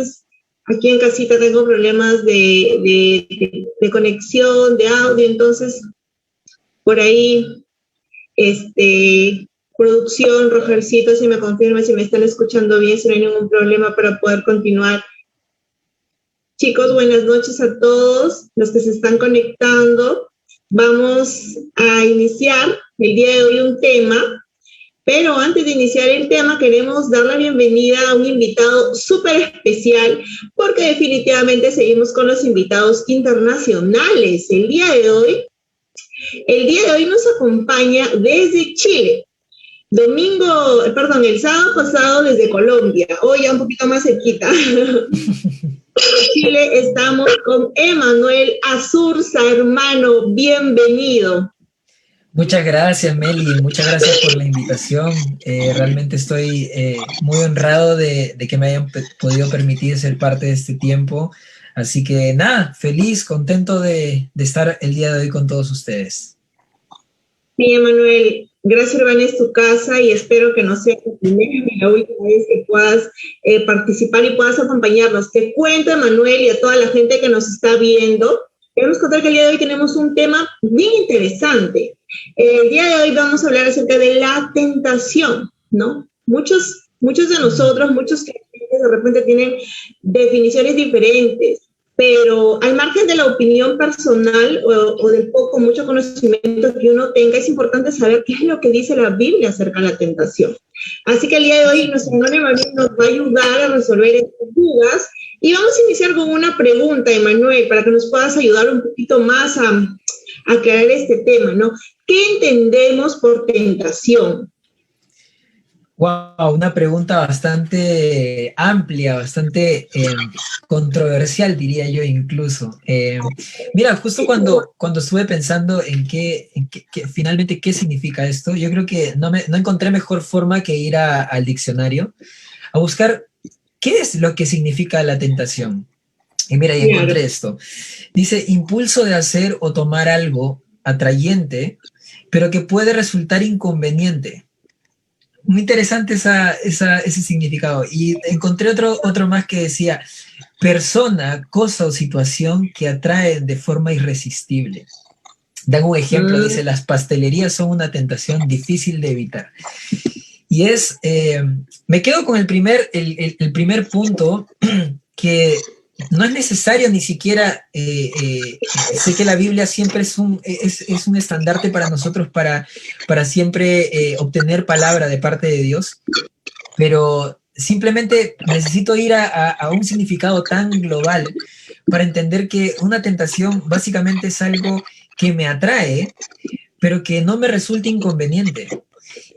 veces aquí en casita tengo problemas de conexión, de audio, entonces por ahí, producción, Rogercito, si me confirma, si me están escuchando bien, si no hay ningún problema para poder continuar. Chicos, buenas noches a todos los que se están conectando. Vamos a iniciar el día de hoy un tema, pero antes de iniciar el tema queremos dar la bienvenida a un invitado súper especial, porque definitivamente seguimos con los invitados internacionales. El día de hoy nos acompaña desde Chile. El sábado pasado desde Colombia, hoy ya un poquito más cerquita. Chile estamos con Emanuel Azurza, hermano, bienvenido. Muchas gracias, Meli, muchas gracias por la invitación. Realmente estoy muy honrado de que me hayan podido permitir ser parte de este tiempo. Así que nada, feliz, contento de estar el día de hoy con todos ustedes. Sí, Emanuel, gracias, Urbana, es tu casa y espero que no sea la primera ni la última vez que puedas participar y puedas acompañarnos. Te cuento, Emanuel, y a toda la gente que nos está viendo, queremos contar que el día de hoy tenemos un tema bien interesante. El día de hoy vamos a hablar acerca de la tentación, ¿no? Muchos de nosotros, muchos creyentes de repente tienen definiciones diferentes, pero al margen de la opinión personal o del poco, mucho conocimiento que uno tenga, es importante saber qué es lo que dice la Biblia acerca de la tentación. Así que el día de hoy nuestro hermano Emanuel nos va a ayudar a resolver estas dudas y vamos a iniciar con una pregunta, Emanuel, para que nos puedas ayudar un poquito más a aclarar este tema, ¿no? ¿Qué entendemos por tentación? Wow, una pregunta bastante amplia, bastante controversial, diría yo incluso. Mira, justo cuando estuve pensando en finalmente qué significa esto, yo creo que no encontré mejor forma que ir al diccionario a buscar qué es lo que significa la tentación. Y mira, y encontré esto. Dice, impulso de hacer o tomar algo atrayente, pero que puede resultar inconveniente. Muy interesante ese significado. Y encontré otro más que decía, persona, cosa o situación que atrae de forma irresistible. Dan un ejemplo, dice, las pastelerías son una tentación difícil de evitar. Y me quedo con el primer punto, que no es necesario ni siquiera, sé que la Biblia siempre es un estandarte para nosotros para siempre obtener palabra de parte de Dios, pero simplemente necesito ir a un significado tan global para entender que una tentación básicamente es algo que me atrae, pero que no me resulta inconveniente.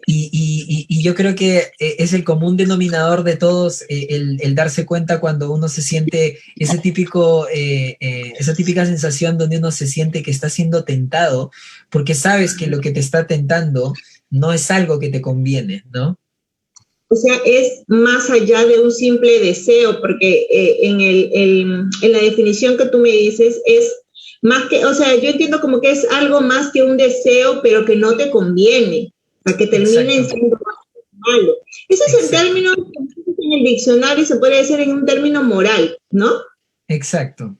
Y yo creo que es el común denominador de todos el darse cuenta cuando uno se siente esa típica sensación donde uno se siente que está siendo tentado, porque sabes que lo que te está tentando no es algo que te conviene, ¿no? O sea, es más allá de un simple deseo, porque en la definición que tú me dices es más que, o sea, yo entiendo como que es algo más que un deseo, pero que no te conviene, para que termine siendo malo. Ese es el término que en el diccionario se puede decir en un término moral, ¿no? Exacto.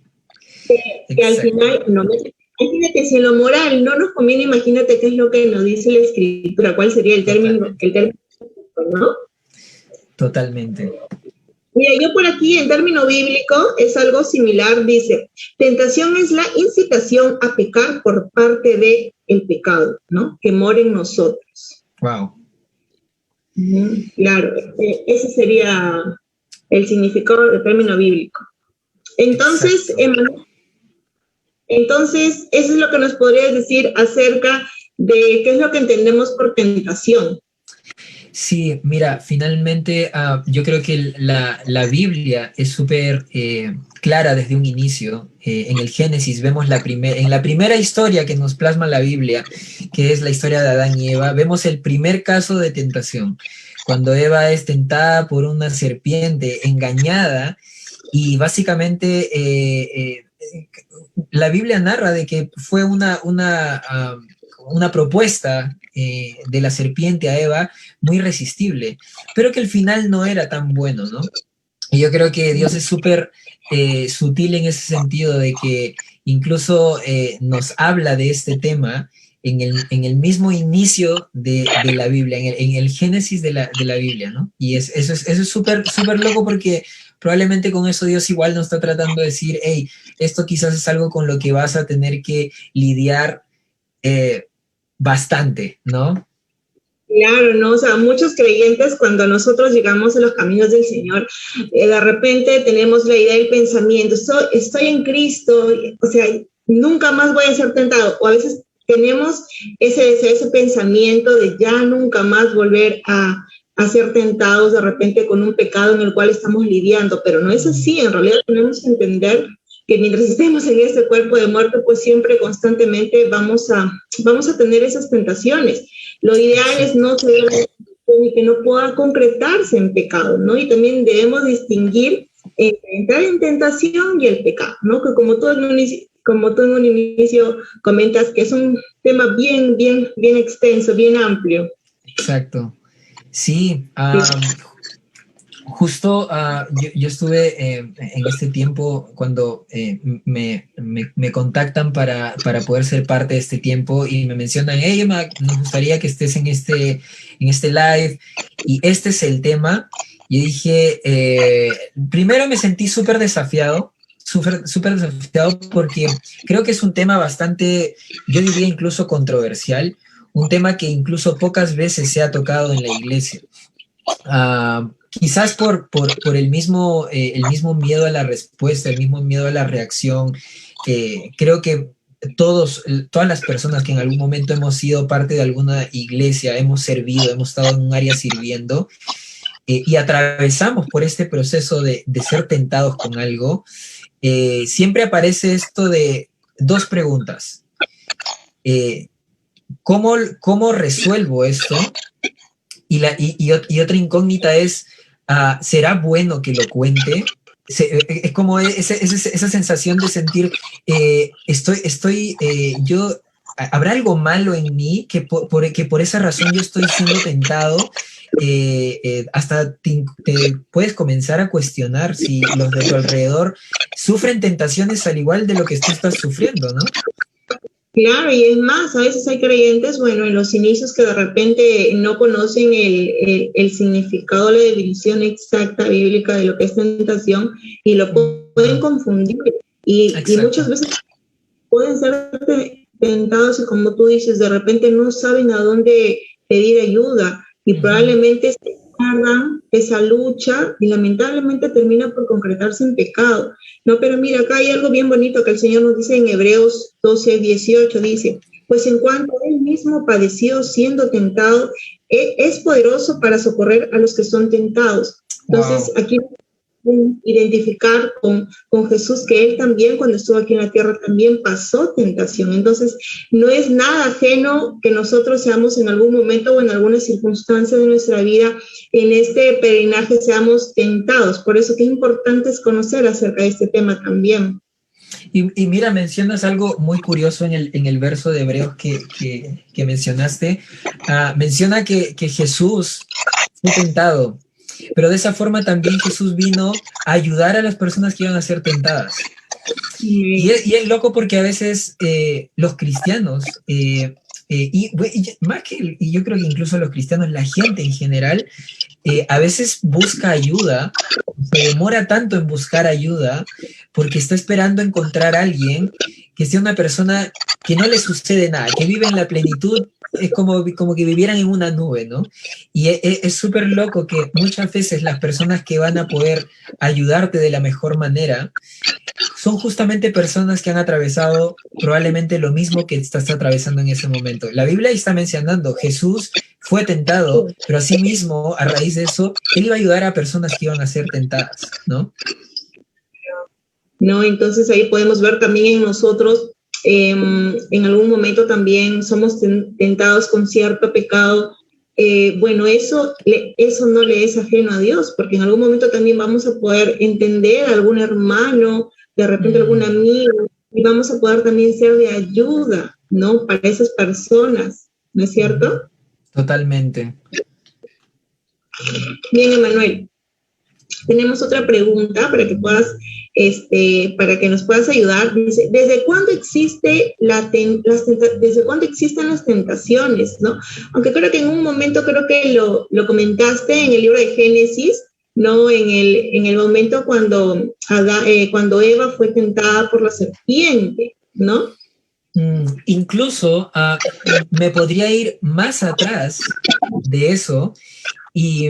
Que al final, no, imagínate, si en lo moral no nos conviene, imagínate qué es lo que nos dice la escritura, cuál sería el término, ¿no? Totalmente. Mira, yo por aquí en término bíblico es algo similar, dice, tentación es la incitación a pecar por parte del pecado, ¿no? Que mora en nosotros. Wow. Claro, ese sería el significado del término bíblico. Entonces, eso es lo que nos podrías decir acerca de qué es lo que entendemos por tentación. Sí, mira, finalmente yo creo que la Biblia es súper clara desde un inicio. En el Génesis vemos en la primera historia que nos plasma la Biblia, que es la historia de Adán y Eva, vemos el primer caso de tentación, cuando Eva es tentada por una serpiente, engañada, y básicamente la Biblia narra de que fue una propuesta de la serpiente a Eva muy irresistible, pero que al final no era tan bueno, ¿no? Y yo creo que Dios es súper sutil en ese sentido de que incluso nos habla de este tema en el mismo inicio de la Biblia, en el Génesis de la Biblia, ¿no? Y eso es súper, súper loco porque probablemente con eso Dios igual nos está tratando de decir, hey, esto quizás es algo con lo que vas a tener que lidiar bastante, ¿no? Claro, ¿no? O sea, muchos creyentes cuando nosotros llegamos a los caminos del Señor, de repente tenemos la idea y el pensamiento, estoy en Cristo, o sea, nunca más voy a ser tentado. O a veces tenemos ese deseo, ese pensamiento de ya nunca más volver a ser tentados de repente con un pecado en el cual estamos lidiando, pero no es así. En realidad tenemos que entender que mientras estemos en este cuerpo de muerte, pues siempre constantemente vamos a tener esas tentaciones. Lo ideal es no ser y que no pueda concretarse en pecado, ¿no? Y también debemos distinguir entre entrar en tentación y el pecado, ¿no? Que como tú en un inicio comentas, que es un tema bien, bien, bien extenso, bien amplio. Exacto. Sí, justo yo estuve en este tiempo cuando me contactan para poder ser parte de este tiempo y me mencionan, hey, Emma, nos gustaría que estés en este live y este es el tema. Y dije, primero me sentí súper desafiado, súper desafiado porque creo que es un tema bastante, yo diría incluso controversial, un tema que incluso pocas veces se ha tocado en la iglesia. Quizás por el mismo miedo a la respuesta, el mismo miedo a la reacción. Creo que todas las personas que en algún momento hemos sido parte de alguna iglesia, hemos servido, hemos estado en un área sirviendo y atravesamos por este proceso de ser tentados con algo, siempre aparece esto de dos preguntas. ¿Cómo resuelvo esto? Y otra incógnita es, ¿será bueno que lo cuente? Es como esa sensación de sentir, ¿habrá algo malo en mí que que por esa razón yo estoy siendo tentado? Hasta te puedes comenzar a cuestionar si los de tu alrededor sufren tentaciones al igual de lo que tú estás sufriendo, ¿no? Claro, y es más, a veces hay creyentes, bueno, en los inicios que de repente no conocen el significado, la definición exacta bíblica de lo que es tentación y lo pueden confundir. Y muchas veces pueden ser tentados y como tú dices, de repente no saben a dónde pedir ayuda y probablemente se tardan esa lucha y lamentablemente termina por concretarse en pecado. No, pero mira, acá hay algo bien bonito que el Señor nos dice en Hebreos 12:18, dice, pues en cuanto él mismo padeció siendo tentado, es poderoso para socorrer a los que son tentados. Entonces, aquí identificar con Jesús que él también cuando estuvo aquí en la tierra también pasó tentación. Entonces no es nada ajeno que nosotros seamos en algún momento o en alguna circunstancia de nuestra vida en este peregrinaje seamos tentados. Por eso que es importante es conocer acerca de este tema también. Y mira, mencionas algo muy curioso en el verso de Hebreos que mencionaste. Menciona que Jesús fue tentado, pero de esa forma también Jesús vino a ayudar a las personas que iban a ser tentadas. Y es loco porque a veces los cristianos, y yo creo que incluso los cristianos, la gente en general, a veces busca ayuda, se demora tanto en buscar ayuda porque está esperando encontrar a alguien que sea una persona que no le sucede nada, que vive en la plenitud, es como que vivieran en una nube, ¿no? Y es súper loco que muchas veces las personas que van a poder ayudarte de la mejor manera son justamente personas que han atravesado probablemente lo mismo que estás atravesando en ese momento. La Biblia está mencionando, Jesús fue tentado, pero asimismo, a raíz de eso, él iba a ayudar a personas que iban a ser tentadas, ¿no? ¿No? Entonces ahí podemos ver también en nosotros, en algún momento también somos tentados con cierto pecado. Bueno, eso no le es ajeno a Dios, porque en algún momento también vamos a poder entender a algún hermano, de repente algún amigo, y vamos a poder también ser de ayuda, ¿no? Para esas personas, ¿no es cierto? Totalmente. Bien, Emanuel. tenemos otra pregunta para que puedas, para que nos puedas ayudar. Dice, ¿desde cuándo desde cuándo existen las tentaciones, no? Aunque creo que en un momento creo que lo comentaste en el libro de Génesis, ¿no? En el momento cuando Eva fue tentada por la serpiente, ¿no? Incluso me podría ir más atrás de eso y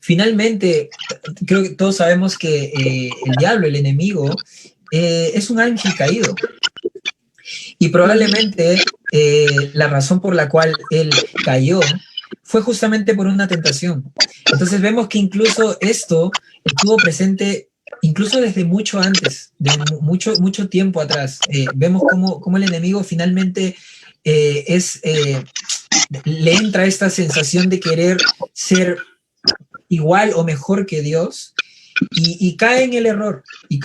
finalmente creo que todos sabemos que el diablo, el enemigo, es un ángel caído y probablemente la razón por la cual él cayó fue justamente por una tentación. Entonces vemos que incluso esto estuvo presente incluso desde mucho antes, de mucho tiempo atrás. Vemos cómo el enemigo finalmente le entra esta sensación de querer ser igual o mejor que Dios y cae en el error. Y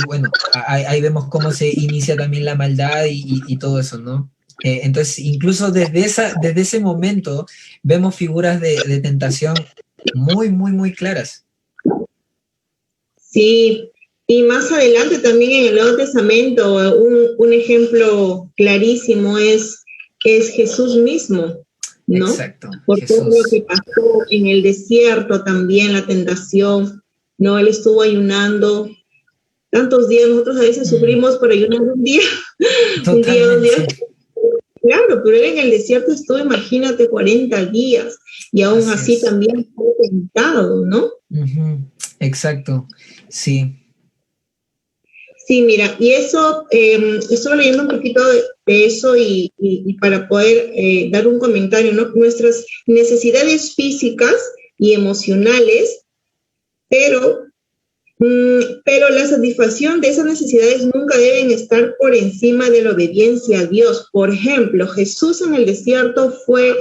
bueno, ahí vemos cómo se inicia también la maldad y todo eso, ¿no? Entonces, incluso desde ese momento vemos figuras de tentación muy claras. Sí, y más adelante también en el Nuevo Testamento, un ejemplo clarísimo es Jesús mismo, ¿no? Exacto. Por todo lo que pasó en el desierto también, la tentación, ¿no? Él estuvo ayunando tantos días, nosotros a veces sufrimos por ayunar un día, un día, 2 días. Claro, pero él en el desierto estuvo, imagínate, 40 días, y aún así también fue tentado, ¿no? Exacto, sí. Sí, mira, y eso, estuve leyendo un poquito de eso y para poder dar un comentario, ¿no? Nuestras necesidades físicas y emocionales, pero la satisfacción de esas necesidades nunca deben estar por encima de la obediencia a Dios. Por ejemplo, Jesús en el desierto fue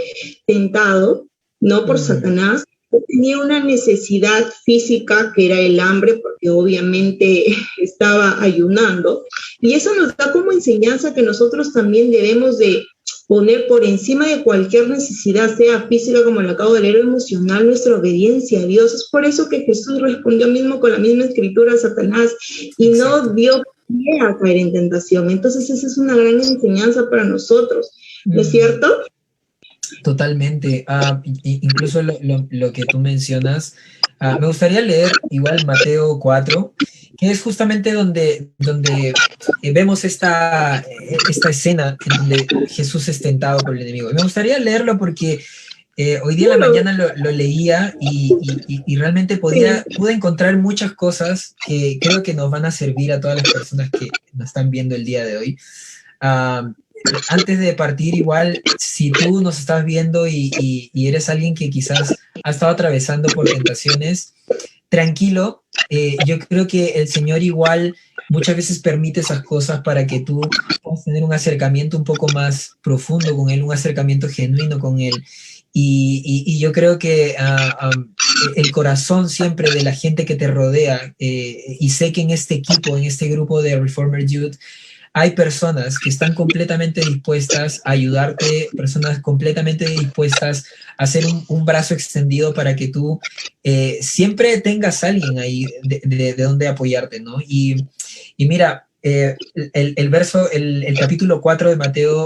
tentado, no por Satanás. Tenía una necesidad física que era el hambre, porque obviamente estaba ayunando. Y eso nos da como enseñanza que nosotros también debemos de poner por encima de cualquier necesidad, sea física, como lo acabo de leer, emocional, nuestra obediencia a Dios. Es por eso que Jesús respondió mismo con la misma escritura a Satanás y no dio pie a caer en tentación. Entonces esa es una gran enseñanza para nosotros, ¿no es cierto? Totalmente. Incluso lo que tú mencionas, me gustaría leer igual Mateo 4, que es justamente donde vemos esta escena en donde Jesús es tentado por el enemigo. Me gustaría leerlo porque hoy día en la mañana lo leía y realmente pude encontrar muchas cosas que creo que nos van a servir a todas las personas que nos están viendo el día de hoy. Antes de partir, igual, si tú nos estás viendo y eres alguien que quizás ha estado atravesando por tentaciones, tranquilo, yo creo que el Señor igual muchas veces permite esas cosas para que tú puedas tener un acercamiento un poco más profundo con Él, un acercamiento genuino con Él. Y yo creo que el corazón siempre de la gente que te rodea, y sé que en este equipo, en este grupo de Reformer Youth, hay personas que están completamente dispuestas a ayudarte, personas completamente dispuestas a hacer un brazo extendido para que tú siempre tengas a alguien ahí de donde apoyarte, ¿no? Y mira, el verso, el capítulo 4 de Mateo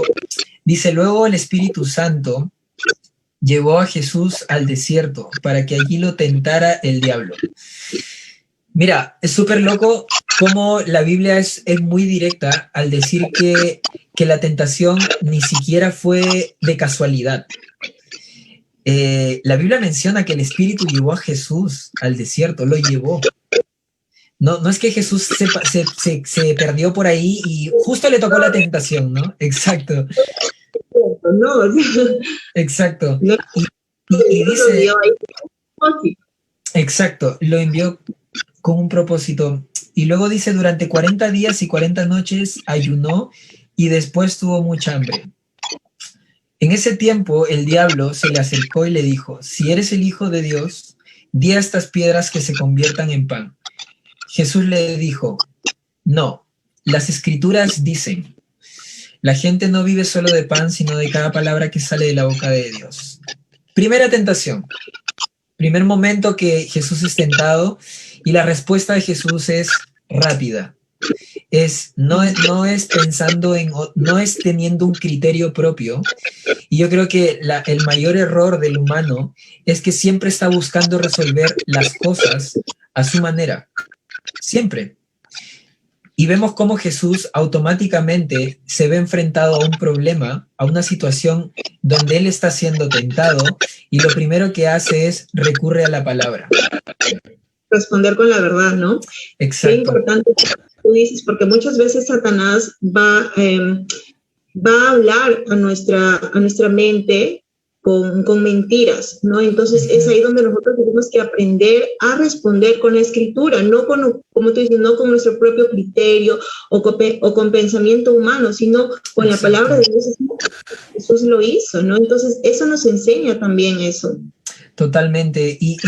dice, luego el Espíritu Santo llevó a Jesús al desierto para que allí lo tentara el diablo. Mira, es súper loco cómo la Biblia es muy directa al decir que la tentación ni siquiera fue de casualidad. La Biblia menciona que el Espíritu llevó a Jesús al desierto, lo llevó. No es que Jesús se perdió por ahí y justo le tocó la tentación, ¿no? Exacto. No, exacto. No, y dice... Exacto, lo envió con un propósito. Y luego dice, durante 40 días y 40 noches ayunó y después tuvo mucha hambre. En ese tiempo el diablo se le acercó y le dijo, si eres el Hijo de Dios, di a estas piedras que se conviertan en pan. Jesús le dijo, no, las Escrituras dicen, la gente no vive solo de pan, sino de cada palabra que sale de la boca de Dios. Primera tentación. Primer momento que Jesús es tentado y la respuesta de Jesús es rápida. No es pensando no es teniendo un criterio propio. Y yo creo que el mayor error del humano es que siempre está buscando resolver las cosas a su manera. Siempre. Y vemos cómo Jesús automáticamente se ve enfrentado a un problema, a una situación donde él está siendo tentado y lo primero que hace es recurre a la palabra. Responder con la verdad, ¿no? Exacto. Qué importante tú dices, porque muchas veces Satanás va a hablar a nuestra mente con mentiras, ¿no? Entonces es ahí donde nosotros tenemos que aprender a responder con la escritura, no con, como tú dices, no con nuestro propio criterio o con pensamiento humano, sino con la palabra de Dios. Jesús lo hizo, ¿no? Entonces eso nos enseña también eso. Totalmente. Y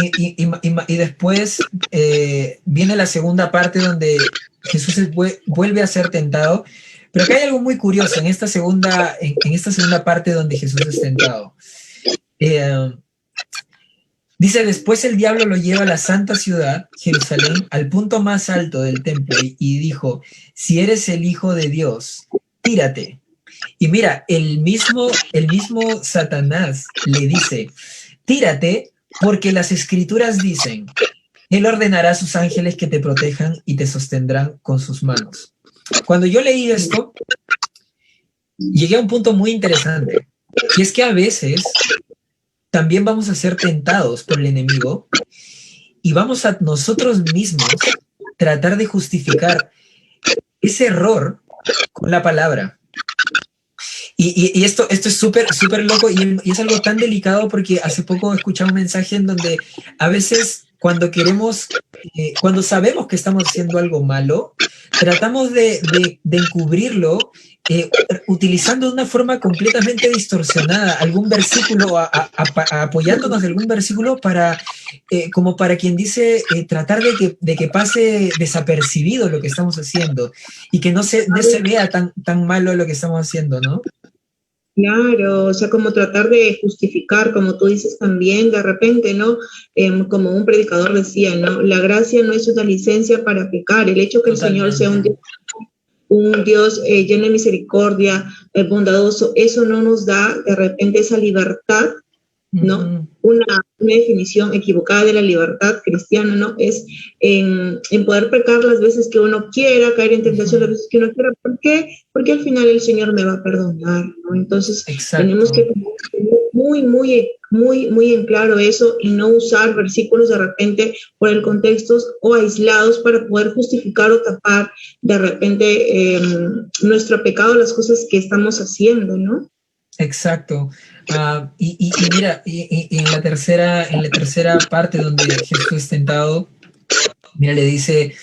después viene la segunda parte donde Jesús vuelve a ser tentado. Pero acá hay algo muy curioso en esta segunda parte donde Jesús es tentado. Dice, después el diablo lo lleva a la santa ciudad, Jerusalén, al punto más alto del templo y dijo, si eres el Hijo de Dios, tírate. Y mira, el mismo Satanás le dice, tírate porque las escrituras dicen, él ordenará a sus ángeles que te protejan y te sostendrán con sus manos. Cuando yo leí esto, llegué a un punto muy interesante, y es que a veces también vamos a ser tentados por el enemigo y vamos a nosotros mismos tratar de justificar ese error con la palabra. Y esto es súper loco y es algo tan delicado porque hace poco escuché un mensaje en donde a veces cuando sabemos que estamos haciendo algo malo, tratamos de encubrirlo utilizando de una forma completamente distorsionada algún versículo, apoyándonos de algún versículo para, como para quien dice, tratar de que pase desapercibido lo que estamos haciendo y que no se vea tan malo lo que estamos haciendo, ¿no? Claro, o sea, como tratar de justificar, como tú dices también, de repente, ¿no? Como un predicador decía, ¿no? La gracia no es una licencia para pecar. El hecho que Totalmente. el Señor sea un Dios lleno de misericordia, bondadoso, eso no nos da de repente esa libertad, ¿no? Una definición equivocada de la libertad cristiana, ¿no? Es en poder pecar las veces que uno quiera, caer en tentación las veces que uno quiera. ¿Por qué? Porque al final el Señor me va a perdonar, ¿no? Entonces tenemos que tener muy en claro eso y no usar versículos de repente por el contexto o aislados para poder justificar o tapar de repente nuestro pecado, las cosas que estamos haciendo, ¿no? Exacto. Y mira, y en la tercera parte donde Jesús es tentado, mira, le dice,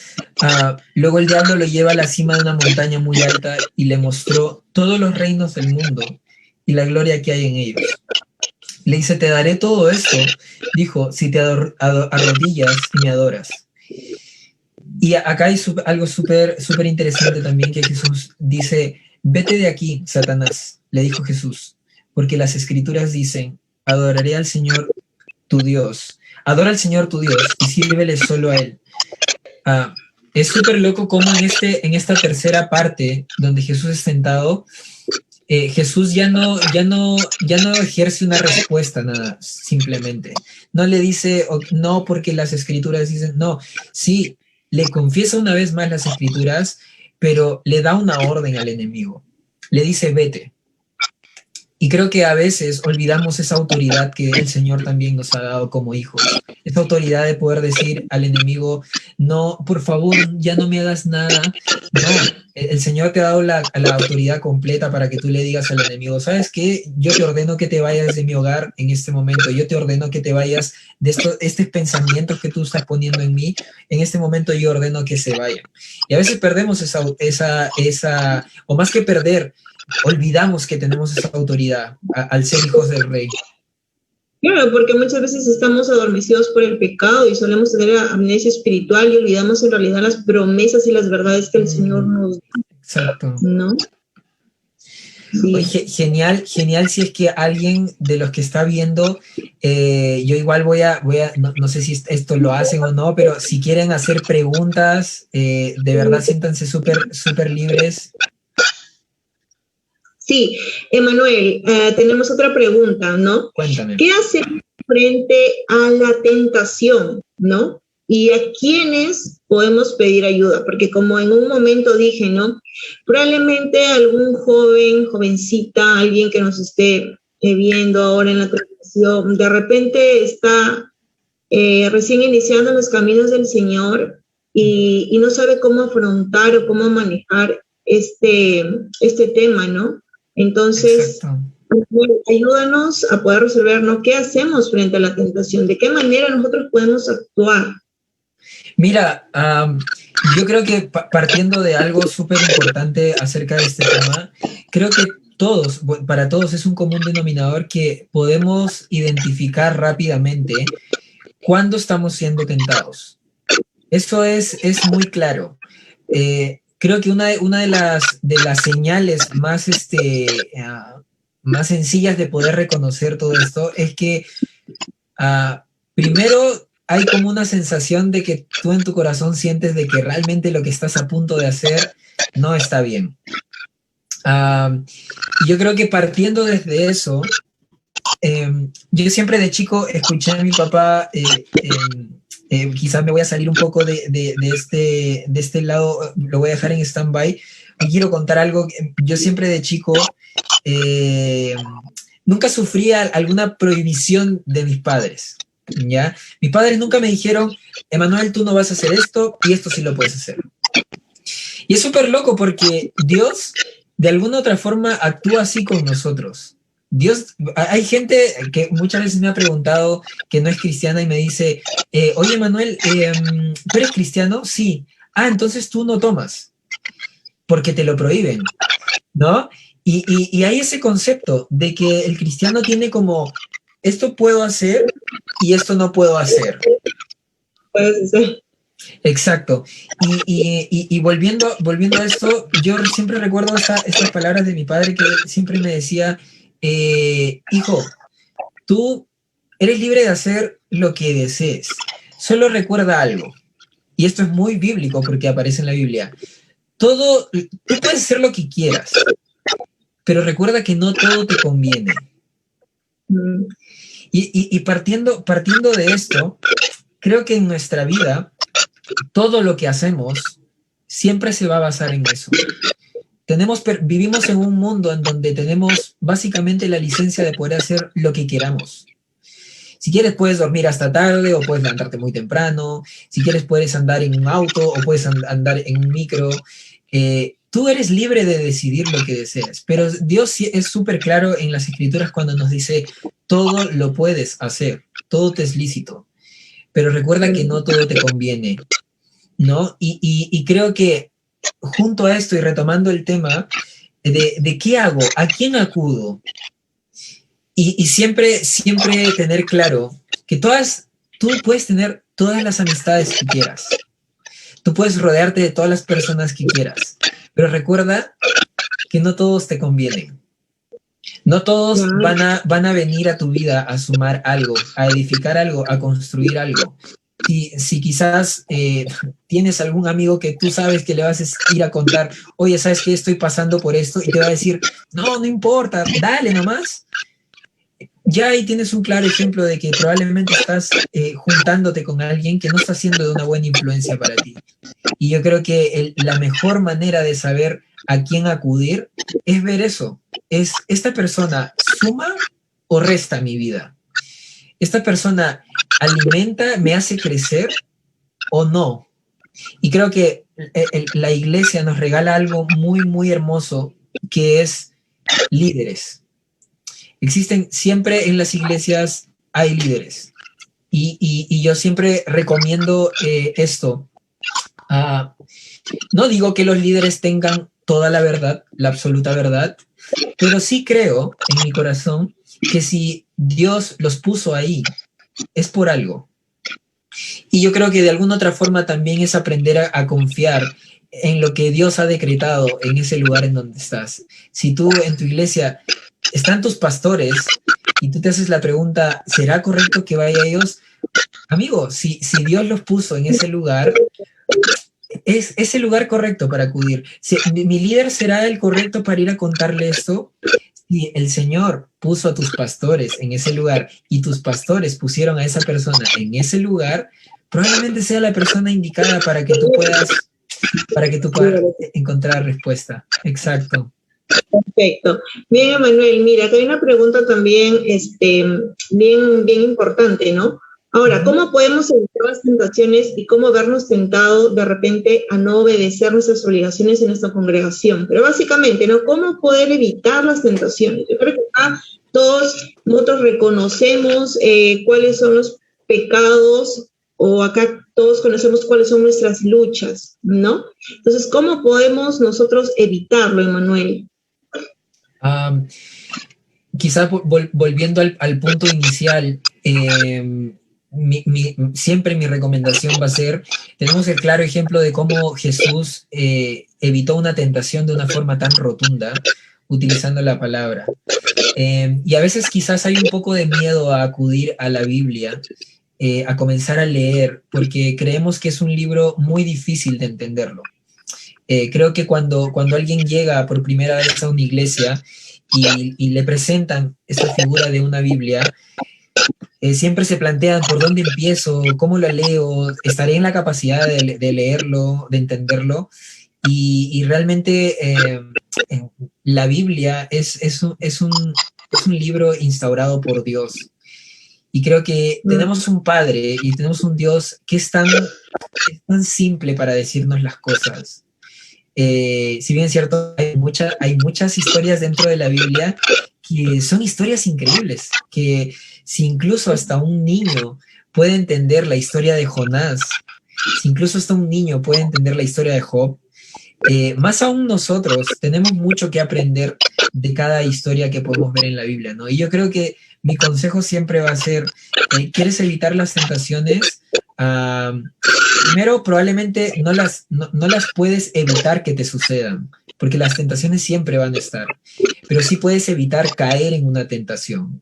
luego el diablo lo lleva a la cima de una montaña muy alta y le mostró todos los reinos del mundo y la gloria que hay en ellos. Le dice, te daré todo esto, dijo, si te arrodillas y me adoras. Y acá hay algo súper interesante también que Jesús dice, vete de aquí, Satanás, le dijo Jesús, porque las escrituras dicen, adoraré al Señor tu Dios, adora al Señor tu Dios y sírvele solo a Él. Es súper loco cómo en esta tercera parte, donde Jesús es tentado, Jesús ya no ejerce una respuesta, nada, simplemente. No le dice, no, porque las escrituras dicen, no, sí, le confiesa una vez más las escrituras, pero le da una orden al enemigo. Le dice, vete. Y creo que a veces olvidamos esa autoridad que el Señor también nos ha dado como hijos. Esa autoridad de poder decir al enemigo, no, por favor, ya no me hagas nada. No, el Señor te ha dado la autoridad completa para que tú le digas al enemigo, ¿sabes qué? Yo te ordeno que te vayas de mi hogar en este momento. Yo te ordeno que te vayas de estos pensamientos que tú estás poniendo en mí. En este momento yo ordeno que se vayan. Y a veces perdemos esa o más que perder, olvidamos que tenemos esa autoridad al ser hijos del Rey. Claro, porque muchas veces estamos adormecidos por el pecado y solemos tener amnesia espiritual y olvidamos en realidad las promesas y las verdades que el Señor nos da. Exacto. ¿No? Sí. Oye, genial, genial si es que alguien de los que está viendo, yo igual no sé si esto lo hacen o no, pero si quieren hacer preguntas, de verdad siéntanse súper, súper libres. Sí, Emanuel, tenemos otra pregunta, ¿no? Cuéntame. ¿Qué hacer frente a la tentación, ¿no? ¿Y a quiénes podemos pedir ayuda? Porque como en un momento dije, ¿no? Probablemente algún joven, jovencita, alguien que nos esté viendo ahora en la televisión, de repente está recién iniciando los caminos del Señor y no sabe cómo afrontar o cómo manejar este tema, ¿no? Entonces, Exacto. ayúdanos a poder resolver, ¿no? ¿Qué hacemos frente a la tentación? ¿De qué manera nosotros podemos actuar? Mira, yo creo que partiendo de algo súper importante acerca de este tema, creo que para todos es un común denominador que podemos identificar rápidamente cuándo estamos siendo tentados. Eso es muy claro. Creo que una de las señales más, más sencillas de poder reconocer todo esto es que primero hay como una sensación de que tú en tu corazón sientes de que realmente lo que estás a punto de hacer no está bien. Y yo creo que partiendo desde eso, yo siempre de chico escuché a mi papá, quizás me voy a salir un poco de este lado, lo voy a dejar en stand-by. Y quiero contar algo. Yo siempre de chico eh, nunca sufría alguna prohibición de mis padres. ¿Ya? Mis padres nunca me dijeron, Emanuel, tú no vas a hacer esto y esto sí lo puedes hacer. Y es súper loco porque Dios, de alguna otra forma, actúa así con nosotros. Dios, hay gente que muchas veces me ha preguntado que no es cristiana y me dice, oye Manuel, ¿tú eres cristiano? Sí. Ah, entonces tú no tomas, porque te lo prohíben, ¿no? Y hay ese concepto de que el cristiano tiene como, esto puedo hacer y esto no puedo hacer. Puedes hacer. Exacto. Y volviendo a esto, yo siempre recuerdo estas palabras de mi padre que siempre me decía, hijo, tú eres libre de hacer lo que desees. Solo recuerda algo, y esto es muy bíblico porque aparece en la Biblia. Tú puedes hacer lo que quieras, pero recuerda que no todo te conviene. Y partiendo de esto, creo que en nuestra vida, todo lo que hacemos siempre se va a basar en eso. Vivimos en un mundo en donde tenemos básicamente la licencia de poder hacer lo que queramos. Si quieres puedes dormir hasta tarde o puedes levantarte muy temprano. Si quieres puedes andar en un auto o puedes andar en un micro. Tú eres libre de decidir lo que deseas, pero Dios es súper claro en las escrituras cuando nos dice, todo lo puedes hacer, todo te es lícito, pero recuerda que no todo te conviene, ¿no? Y creo que junto a esto y retomando el tema de qué hago, a quién acudo, y siempre tener claro que tú puedes tener todas las amistades que quieras, tú puedes rodearte de todas las personas que quieras, pero recuerda que no todos te convienen. No todos van a venir a tu vida a sumar algo, a edificar algo, a construir algo. Si quizás tienes algún amigo que tú sabes que le vas a ir a contar, oye, ¿sabes qué? Estoy pasando por esto, y te va a decir, no importa, dale nomás. Ya ahí tienes un claro ejemplo de que probablemente estás juntándote con alguien que no está siendo de una buena influencia para ti. Y yo creo que la mejor manera de saber a quién acudir es ver eso. Es, ¿esta persona suma o resta mi vida? ¿Esta persona alimenta, me hace crecer o no? Y creo que la iglesia nos regala algo muy, muy hermoso, que es líderes. Existen siempre en las iglesias, hay líderes. Y yo siempre recomiendo esto. No digo que los líderes tengan toda la verdad, la absoluta verdad, pero sí creo en mi corazón que si Dios los puso ahí, es por algo. Y yo creo que de alguna otra forma también es aprender a confiar en lo que Dios ha decretado en ese lugar en donde estás. Si tú en tu iglesia están tus pastores y tú te haces la pregunta, ¿será correcto que vaya a ellos? Amigo, si Dios los puso en ese lugar, es el lugar correcto para acudir. Si, mi líder será el correcto para ir a contarle esto. Si el Señor puso a tus pastores en ese lugar y tus pastores pusieron a esa persona en ese lugar, probablemente sea la persona indicada para que tú puedas encontrar respuesta. Exacto. Perfecto. Bien, Emanuel, mira, acá hay una pregunta también bien importante, ¿no? Ahora, ¿cómo podemos evitar las tentaciones y cómo vernos tentados de repente a no obedecer nuestras obligaciones en nuestra congregación? Pero básicamente, ¿no? ¿Cómo poder evitar las tentaciones? Yo creo que acá todos nosotros reconocemos cuáles son los pecados, o acá todos conocemos cuáles son nuestras luchas, ¿no? Entonces, ¿cómo podemos nosotros evitarlo, Emanuel? Quizás volviendo al punto inicial, siempre mi recomendación va a ser, tenemos el claro ejemplo de cómo Jesús evitó una tentación de una forma tan rotunda, utilizando la palabra. Y a veces quizás hay un poco de miedo a acudir a la Biblia, a comenzar a leer, porque creemos que es un libro muy difícil de entenderlo. Creo que cuando alguien llega por primera vez a una iglesia y le presentan esta figura de una Biblia, siempre se plantean por dónde empiezo, cómo lo leo, estaré en la capacidad de leerlo, de entenderlo, y realmente la Biblia es un libro instaurado por Dios. Y creo que tenemos un Padre y tenemos un Dios que es tan simple para decirnos las cosas. Si bien es cierto, hay muchas historias dentro de la Biblia que son historias increíbles, que si incluso hasta un niño puede entender la historia de Jonás, si incluso hasta un niño puede entender la historia de Job, más aún nosotros tenemos mucho que aprender de cada historia que podemos ver en la Biblia, ¿no? Y yo creo que mi consejo siempre va a ser, ¿quieres evitar las tentaciones? Primero, probablemente no las puedes evitar que te sucedan, porque las tentaciones siempre van a estar, pero sí puedes evitar caer en una tentación,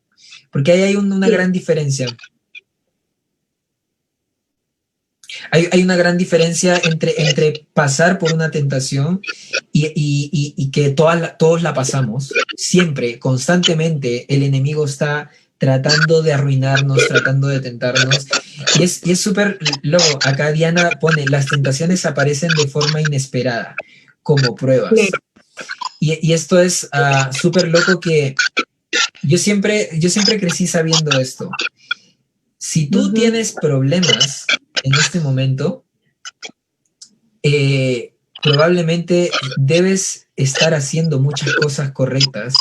porque ahí hay una gran diferencia. Hay una gran diferencia entre pasar por una tentación y que todos la pasamos. Siempre, constantemente, el enemigo está tratando de arruinarnos, tratando de tentarnos. Y es súper loco. Acá Diana pone, las tentaciones aparecen de forma inesperada, como pruebas. Y esto es súper loco, que yo siempre crecí sabiendo esto. Si tú tienes problemas en este momento, probablemente debes estar haciendo muchas cosas correctas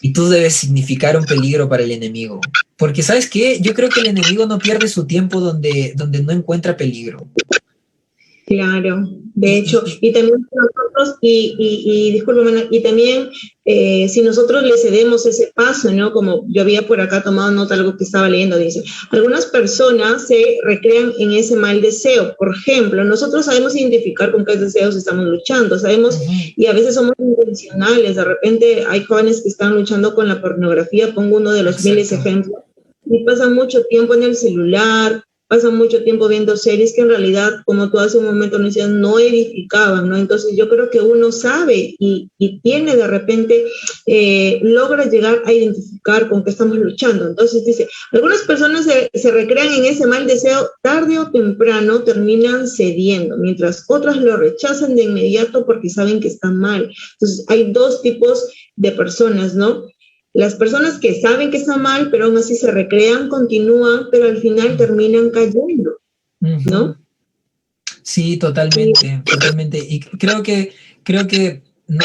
y tú debes significar un peligro para el enemigo. Porque, ¿sabes qué? Yo creo que el enemigo no pierde su tiempo donde no encuentra peligro. Claro, de hecho, y también nosotros, discúlpame, y también si nosotros le cedemos ese paso, ¿no? Como yo había por acá tomado nota, algo que estaba leyendo, dice, algunas personas se recrean en ese mal deseo. Por ejemplo, nosotros sabemos identificar con qué deseos estamos luchando, sabemos, y a veces somos intencionales, de repente hay jóvenes que están luchando con la pornografía, pongo uno de los miles ejemplos, y pasan mucho tiempo en el celular, pasan mucho tiempo viendo series que en realidad, como tú hace un momento nos decías, no edificaban, ¿no? Entonces yo creo que uno sabe y tiene de repente, logra llegar a identificar con qué estamos luchando. Entonces dice, algunas personas se recrean en ese mal deseo, tarde o temprano terminan cediendo, mientras otras lo rechazan de inmediato porque saben que están mal. Entonces hay dos tipos de personas, ¿no? Las personas que saben que está mal, pero aún así se recrean, continúan, pero al final terminan cayendo, ¿no? Sí, totalmente, totalmente. Y creo que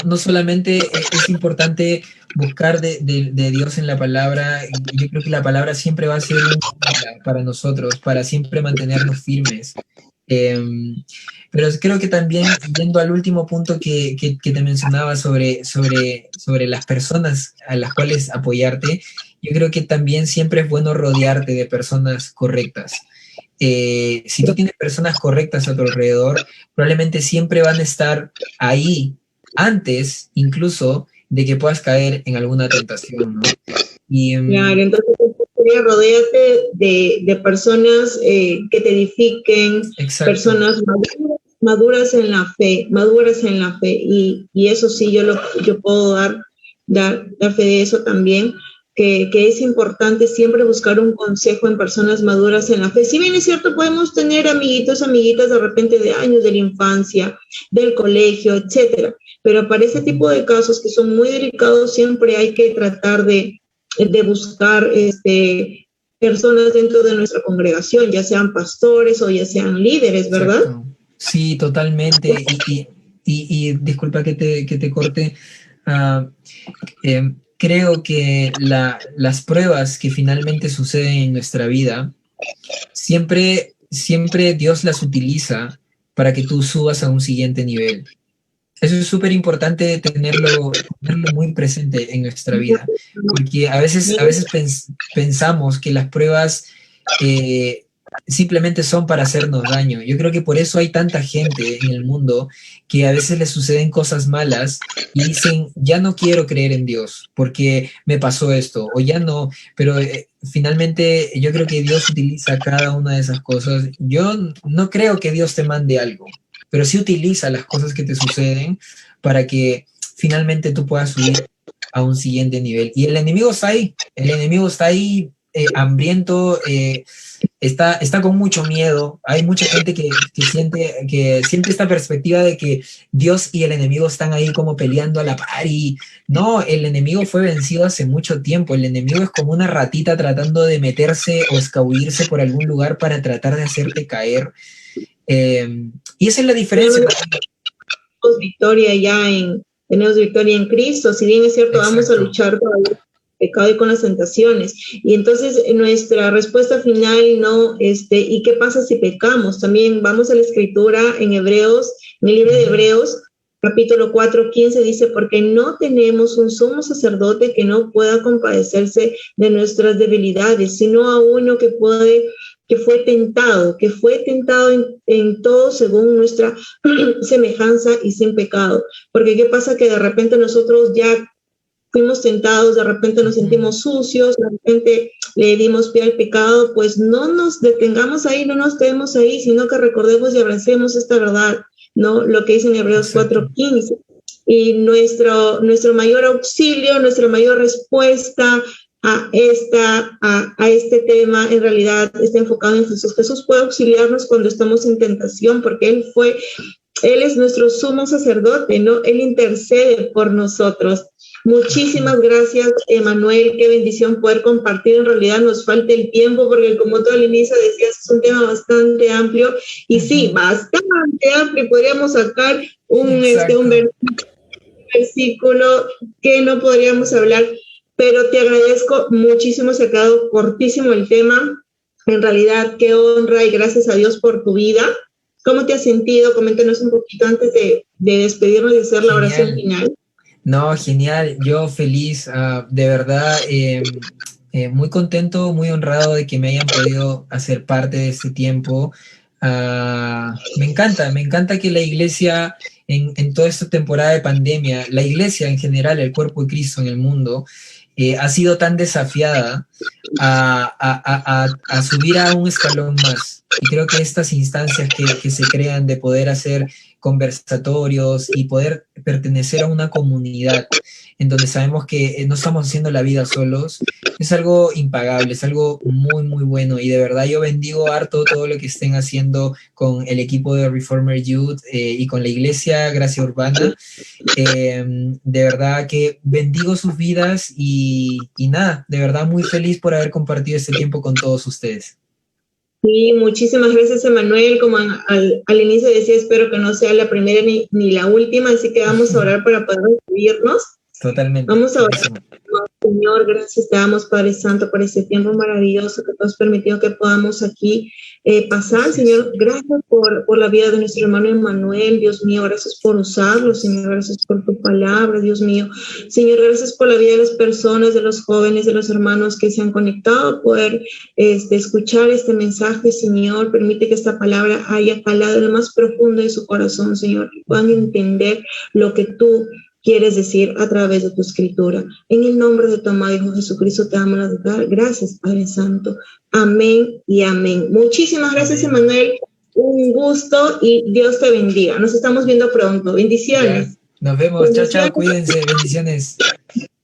no solamente es importante buscar de Dios en la palabra, yo creo que la palabra siempre va a ser un guía para nosotros, para siempre mantenernos firmes. Pero creo que también, yendo al último punto que te mencionaba sobre las personas a las cuales apoyarte, yo creo que también siempre es bueno rodearte de personas correctas. si tú tienes personas correctas a tu alrededor, probablemente siempre van a estar ahí antes incluso de que puedas caer en alguna tentación, ¿no? Y, Claro, entonces rodéate de personas que te edifiquen, exacto. personas maduras en la fe, y eso sí, yo puedo dar fe de eso también, que es importante siempre buscar un consejo en personas maduras en la fe. Si bien es cierto, podemos tener amiguitos, amiguitas de repente de años de la infancia, del colegio, etcétera, pero para ese tipo de casos que son muy delicados, siempre hay que tratar de buscar personas dentro de nuestra congregación, ya sean pastores o ya sean líderes, ¿verdad? Exacto. Sí, totalmente. Y disculpa que te corte. Uh, creo que las pruebas que finalmente suceden en nuestra vida, siempre Dios las utiliza para que tú subas a un siguiente nivel. Eso es súper importante tenerlo muy presente en nuestra vida, porque a veces pensamos que las pruebas eh, simplemente son para hacernos daño. Yo creo que por eso hay tanta gente en el mundo que a veces les suceden cosas malas y dicen, ya no quiero creer en Dios porque me pasó esto, o ya no, pero finalmente yo creo que Dios utiliza cada una de esas cosas. Yo no creo que Dios te mande algo, pero sí utiliza las cosas que te suceden para que finalmente tú puedas subir a un siguiente nivel. Y el enemigo está ahí hambriento, está con mucho miedo. Hay mucha gente que siente esta perspectiva de que Dios y el enemigo están ahí como peleando a la par y no, el enemigo fue vencido hace mucho tiempo. El enemigo es como una ratita tratando de meterse o escabullirse por algún lugar para tratar de hacerte caer. Y esa es la diferencia. Tenemos victoria en Cristo. Si bien es cierto, vamos a Exacto. luchar con el pecado y con las tentaciones. Y entonces nuestra respuesta final, ¿no? ¿Y qué pasa si pecamos? También vamos a la escritura en Hebreos, en el libro de Hebreos, capítulo 4:15 dice, porque no tenemos un sumo sacerdote que no pueda compadecerse de nuestras debilidades, sino a uno que fue tentado en todo según nuestra semejanza y sin pecado. Porque qué pasa que de repente nosotros ya fuimos tentados, de repente nos sentimos sucios, de repente le dimos pie al pecado, pues no nos detengamos ahí, no nos quedemos ahí, sino que recordemos y abracemos esta verdad, ¿no? Lo que dice en Hebreos 4:15. Y nuestro mayor auxilio, nuestra mayor respuesta a este tema, en realidad está enfocado en Jesús. Jesús puede auxiliarnos cuando estamos en tentación, porque Él es nuestro sumo sacerdote, ¿no? Él intercede por nosotros. Muchísimas gracias, Emanuel. Qué bendición poder compartir. En realidad nos falta el tiempo porque, como tú al inicio decías, es un tema bastante amplio. Y sí, bastante amplio. Podríamos sacar un versículo que no podríamos hablar, pero te agradezco muchísimo. Se ha quedado cortísimo el tema. En realidad, qué honra y gracias a Dios por tu vida. ¿Cómo te has sentido? Coméntanos un poquito antes de despedirnos y hacer la oración final. No, genial. Yo feliz, de verdad, muy contento, muy honrado de que me hayan podido hacer parte de este tiempo. Me encanta que la iglesia en toda esta temporada de pandemia, la iglesia en general, el cuerpo de Cristo en el mundo, ha sido tan desafiada a subir a un escalón más. Y creo que estas instancias que se crean de poder hacer conversatorios y poder pertenecer a una comunidad en donde sabemos que no estamos haciendo la vida solos, es algo impagable, es algo muy, muy bueno. Y de verdad yo bendigo harto todo lo que estén haciendo con el equipo de Reformer Youth y con la iglesia Gracia Urbana. De verdad que bendigo sus vidas y nada, de verdad muy feliz por haber compartido este tiempo con todos ustedes. Sí, muchísimas gracias, Emanuel. Como al inicio decía, espero que no sea la primera ni la última, así que vamos a orar para poder recibirnos. Totalmente. Vamos a orar. Señor, gracias te damos, Padre Santo, por este tiempo maravilloso que tú has permitido que podamos aquí pasar. Señor, gracias por la vida de nuestro hermano Emmanuel, Dios mío, gracias por usarlo, Señor, gracias por tu palabra, Dios mío. Señor, gracias por la vida de las personas, de los jóvenes, de los hermanos que se han conectado a poder escuchar este mensaje, Señor. Permite que esta palabra haya calado en lo más profundo de su corazón, Señor, que puedan entender lo que tú quieres decir a través de tu escritura. En el nombre de tu amado Hijo Jesucristo te damos las gracias, Padre Santo. Amén y amén. Muchísimas gracias, Emmanuel. Un gusto y Dios te bendiga. Nos estamos viendo pronto. Bendiciones. Nos vemos. Chao, chao. Cuídense. Bendiciones.